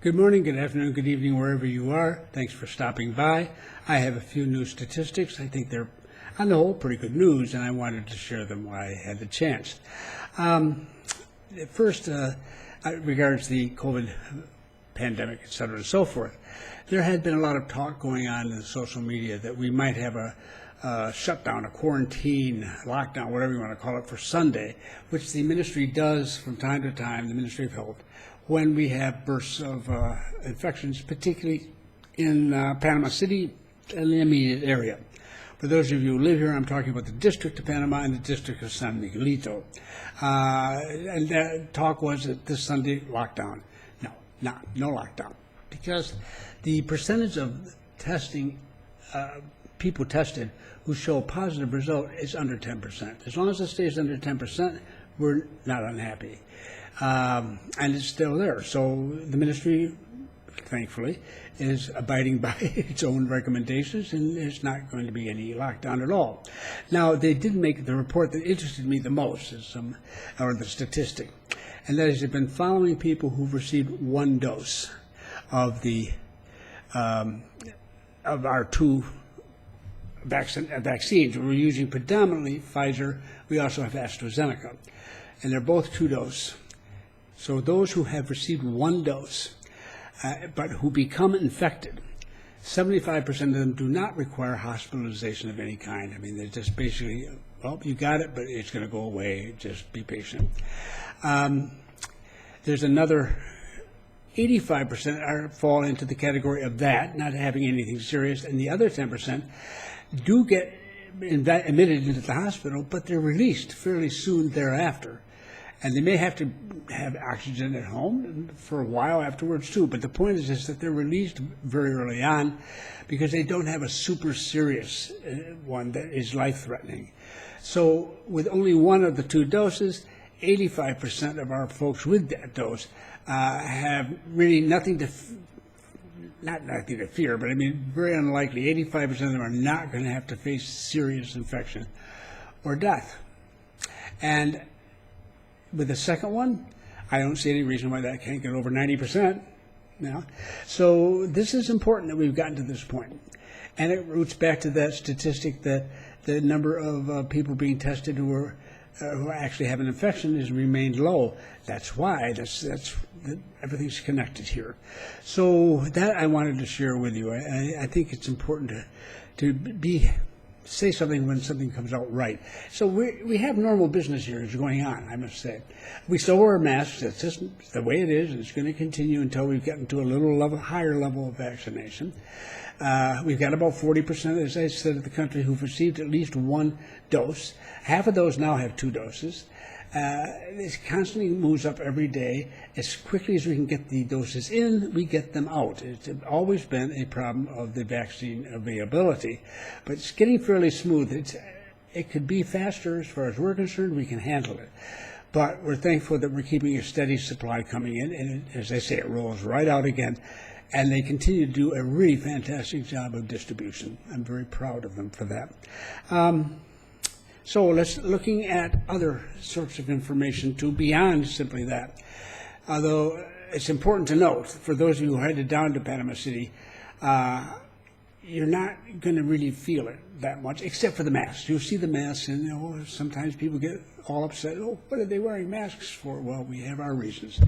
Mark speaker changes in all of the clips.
Speaker 1: Good morning, good afternoon, good evening, wherever you are. Thanks for stopping by. I have a few new statistics. I think they're, on the whole, pretty good news, and I wanted to share them while I had the chance. First, regards the COVID pandemic, et cetera, and so forth. There had been a lot of talk going on in the social media that we might have a shutdown, a quarantine, lockdown, whatever you want to call it, for Sunday, which the ministry does from time to time, the Ministry of Health, when we have bursts of infections, particularly in Panama City and the immediate area. For those of you who live here, I'm talking about the District of Panama and the District of San Miguelito. And that talk was that this Sunday, lockdown. No lockdown. Because the percentage of testing, people tested who show a positive result is under 10%. As long as it stays under 10%, we're not unhappy. And it's still there. So the ministry, thankfully, is abiding by its own recommendations, and there's not going to be any lockdown at all. Now, they did make the report that interested me the most, or the statistic, and that is they've been following people who've received one dose of of our two vaccines. We're using predominantly Pfizer. We also have AstraZeneca, and they're both 2-dose. So those who have received one dose, but who become infected, 75% of them do not require hospitalization of any kind. I mean, they're just basically, well, you got it, but it's going to go away. Just be patient. There's another 85% fall into the category of that, not having anything serious, and the other 10% do get admitted into the hospital, but they're released fairly soon thereafter. And they may have to have oxygen at home for a while afterwards too. But the point is that they're released very early on because they don't have a super serious one that is life-threatening. So with only one of the 2 doses, 85% of our folks with that dose have really nothing to, not nothing to fear, but I mean very unlikely. 85% of them are not going to have to face serious infection or death. And with the second one, I don't see any reason why that can't get over 90%. Now, so this is important that we've gotten to this point. And it roots back to that statistic that the number of people being tested who actually have an infection has remained low. That's why, everything's connected here. So that I wanted to share with you. I think it's important to say something when something comes out right. So we have normal business here is going on, I must say. We still wear masks. That's just the way it is, and it's going to continue until we've gotten to a higher level of vaccination. We've got about 40%, as I said, of the country who've received at least one dose. Half of those now have 2 doses. It constantly moves up every day. As quickly as we can get the doses in, we get them out. It's always been a problem of the vaccine availability, but it's getting fairly smooth. It could be faster as far as we're concerned. We can handle it. But we're thankful that we're keeping a steady supply coming in, and as I say, it rolls right out again. And they continue to do a really fantastic job of distribution. I'm very proud of them for that. So let's looking at other sorts of information too, beyond simply that. Although it's important to note, for those of you who headed down to Panama City, you're not going to really feel it that much, except for the masks. You'll see the masks, and sometimes people get all upset. Oh, what are they wearing masks for? Well, we have our reasons.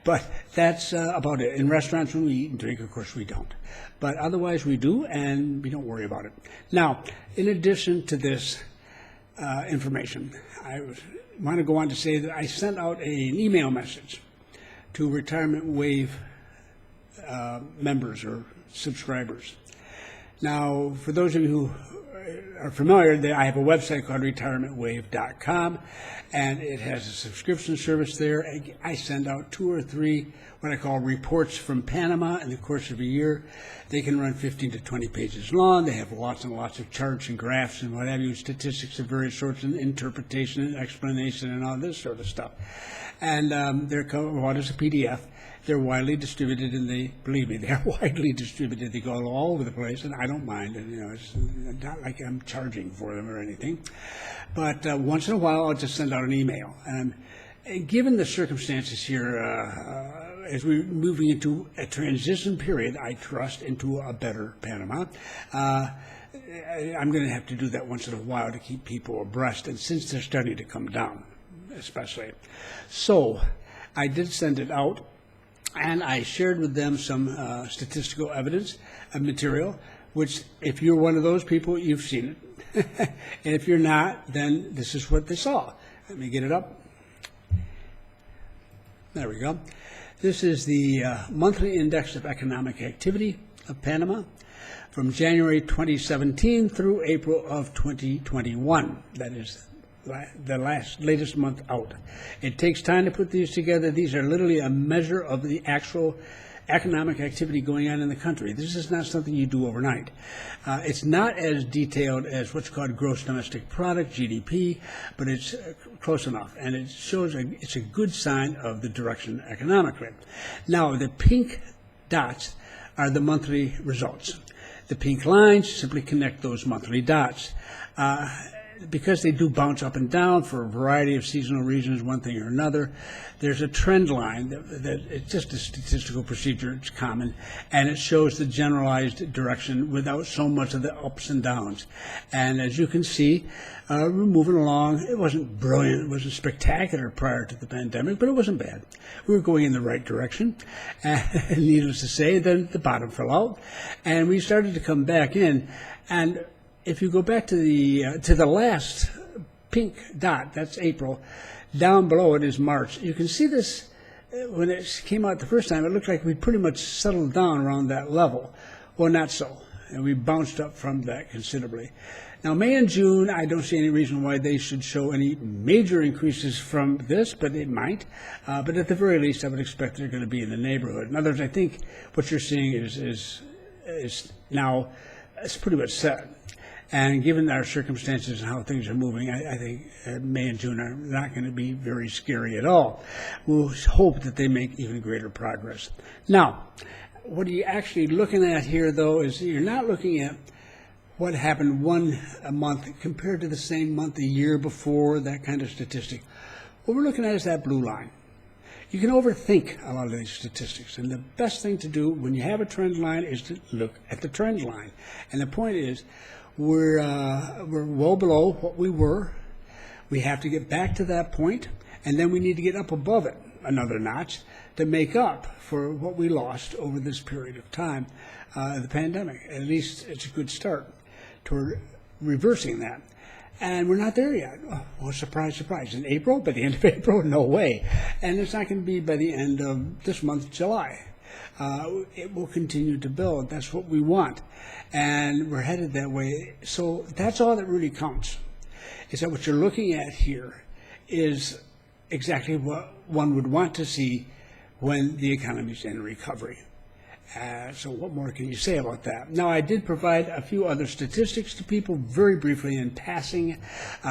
Speaker 1: But that's about it. In restaurants, when we eat and drink, of course, we don't. But otherwise, we do, and we don't worry about it. Now, in addition to this information, I want to go on to say that I sent out an email message to Retirement Wave members or subscribers. Now, for those of you who are familiar, I have a website called retirementwave.com, and it has a subscription service there. I send out 2 or 3 what I call reports from Panama in the course of a year. They can run 15 to 20 pages long. They have lots and lots of charts and graphs and what have you, statistics of various sorts, and interpretation and explanation and all this sort of stuff. And they're out as a PDF. They're widely distributed, and believe me, they're widely distributed. They go all over the place, and I don't mind. And, it's not like I'm charging for them or anything. But once in a while, I'll just send out an email. And given the circumstances here, as we're moving into a transition period, I trust, into a better Panama. I'm going to have to do that once in a while to keep people abreast, and since they're starting to come down, especially. So I did send it out, and I shared with them some statistical evidence and material, which if you're one of those people, you've seen it. And if you're not, then this is what they saw. Let me get it up. There we go. This is the monthly index of economic activity of Panama from January 2017 through April of 2021. That is the latest month out. It takes time to put these together. These are literally a measure of the actual economic activity going on in the country. This is not something you do overnight. It's not as detailed as what's called gross domestic product, GDP, but it's close enough, and it shows it's a good sign of the direction economically. Now, the pink dots are the monthly results. The pink lines simply connect those monthly dots. Because they do bounce up and down for a variety of seasonal reasons, one thing or another, there's a trend line that it's just a statistical procedure, it's common, and it shows the generalized direction without so much of the ups and downs. And as you can see, we're moving along. It wasn't brilliant, it wasn't spectacular prior to the pandemic, but it wasn't bad. We were going in the right direction, and needless to say, then the bottom fell out, and we started to come back in, and if you go back to the last pink dot, that's April, down below it is March. You can see this when it came out the first time, it looked like we pretty much settled down around that level. Well, not so. And we bounced up from that considerably. Now, May and June, I don't see any reason why they should show any major increases from this, but it might. But at the very least, I would expect they're going to be in the neighborhood. In other words, I think what you're seeing is now, it's pretty much set. And given our circumstances and how things are moving, I think May and June are not going to be very scary at all. We'll hope that they make even greater progress. Now, what are you actually looking at here, though, is you're not looking at what happened a month compared to the same month a year before, that kind of statistic. What we're looking at is that blue line. You can overthink a lot of these statistics, and the best thing to do when you have a trend line is to look at the trend line. And the point is, we're well below what we were. We have to get back to that point, and then we need to get up above it another notch to make up for what we lost over this period of time, the pandemic. At least it's a good start toward reversing that. And we're not there yet. Oh, well, surprise, surprise. In April, by the end of April, no way. And it's not going to be by the end of this month, July. It will continue to build. That's what we want. And we're headed that way. So that's all that really counts, is that what you're looking at here is exactly what one would want to see when the economy is in recovery. So what more can you say about that? Now, I did provide a few other statistics to people very briefly in passing,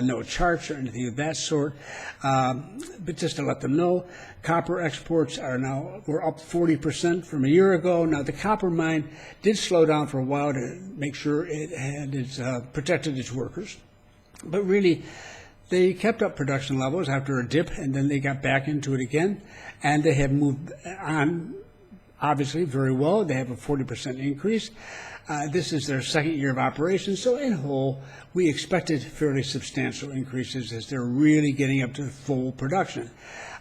Speaker 1: no charts or anything of that sort, but just to let them know, copper exports we're up 40% from a year ago. Now, the copper mine did slow down for a while to make sure it had protected its workers, but really, they kept up production levels after a dip, and then they got back into it again, and they have moved on obviously very well. They have a 40% increase. This is their second year of operation, so in whole, we expected fairly substantial increases as they're really getting up to full production.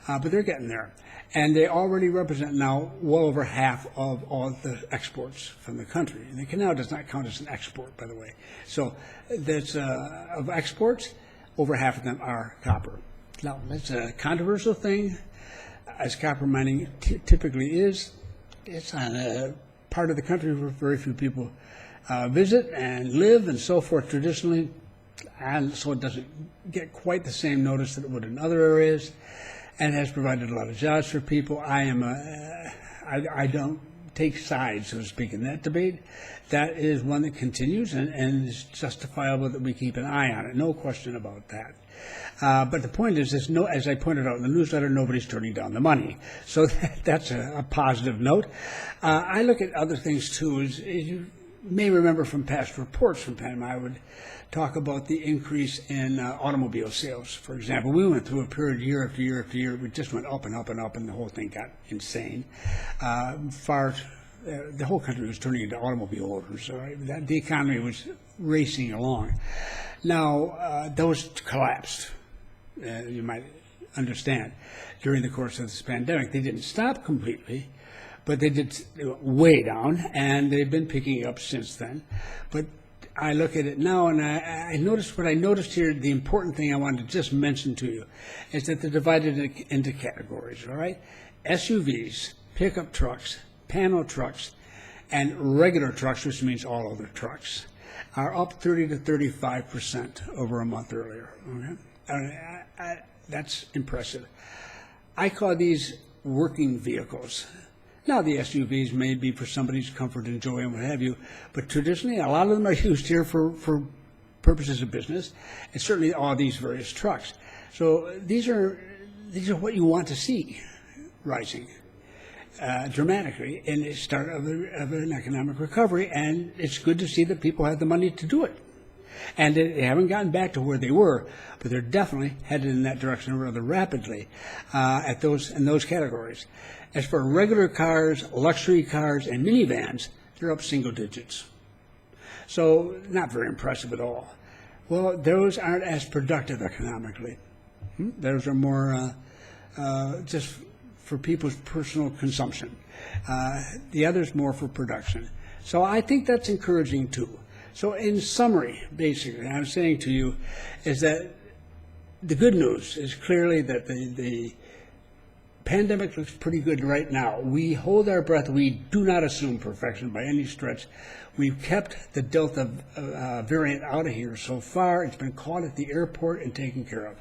Speaker 1: But they're getting there. And they already represent now well over half of all the exports from the country. And the canal does not count as an export, by the way. So that's of exports, over half of them are copper. Now, that's a controversial thing, as copper mining typically is. It's on a part of the country where very few people visit and live and so forth traditionally, and so it doesn't get quite the same notice that it would in other areas, and has provided a lot of jobs for people. I don't take sides, so to speak, in that debate. That is one that continues, and it's justifiable that we keep an eye on it, no question about that. But the point is, as I pointed out in the newsletter, nobody's turning down the money. So that's a positive note. I look at other things, too. may remember from past reports from Panama, I would talk about the increase in automobile sales. For example, we went through a period year after year after year. We just went up and up and up, and the whole thing got insane. The whole country was turning into automobile owners. The economy was racing along. Now, those collapsed, you might understand, during the course of this pandemic. They didn't stop completely, but they did way down, and they've been picking up since then. But I look at it now, and I noticed what I noticed here. The important thing I wanted to just mention to you is that they're divided into categories, all right? SUVs, pickup trucks, panel trucks, and regular trucks, which means all other trucks, are up 30 to 35% over a month earlier, okay? That's impressive. I call these working vehicles. Now, the SUVs may be for somebody's comfort and joy and what have you, but traditionally, a lot of them are used here for purposes of business, and certainly all these various trucks. So these are what you want to see rising dramatically in the start of an economic recovery, and it's good to see that people have the money to do it. And they haven't gotten back to where they were, but they're definitely headed in that direction rather rapidly in those categories. As for regular cars, luxury cars, and minivans, they're up single digits. So not very impressive at all. Well, those aren't as productive economically. Those are more just for people's personal consumption. The others more for production. So I think that's encouraging too. So in summary, basically, I'm saying to you is that the good news is clearly that the pandemic looks pretty good right now. We hold our breath. We do not assume perfection by any stretch. We've kept the Delta variant out of here so far. It's been caught at the airport and taken care of.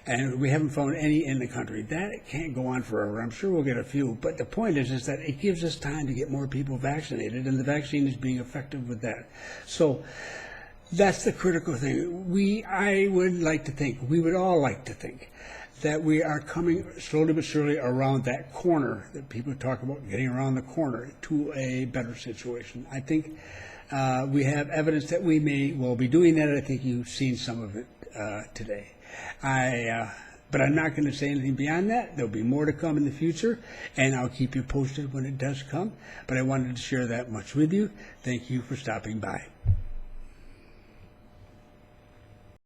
Speaker 1: And we haven't found any in the country. That can't go on forever. I'm sure we'll get a few. But the point is that it gives us time to get more people vaccinated, and the vaccine is being effective with that. So that's the critical thing. We would all like to think, that we are coming slowly but surely around that corner that people talk about, getting around the corner to a better situation. I think we have evidence that we may well be doing that. I think you've seen some of it today. But I'm not going to say anything beyond that. There'll be more to come in the future, and I'll keep you posted when it does come. But I wanted to share that much with you. Thank you for stopping by.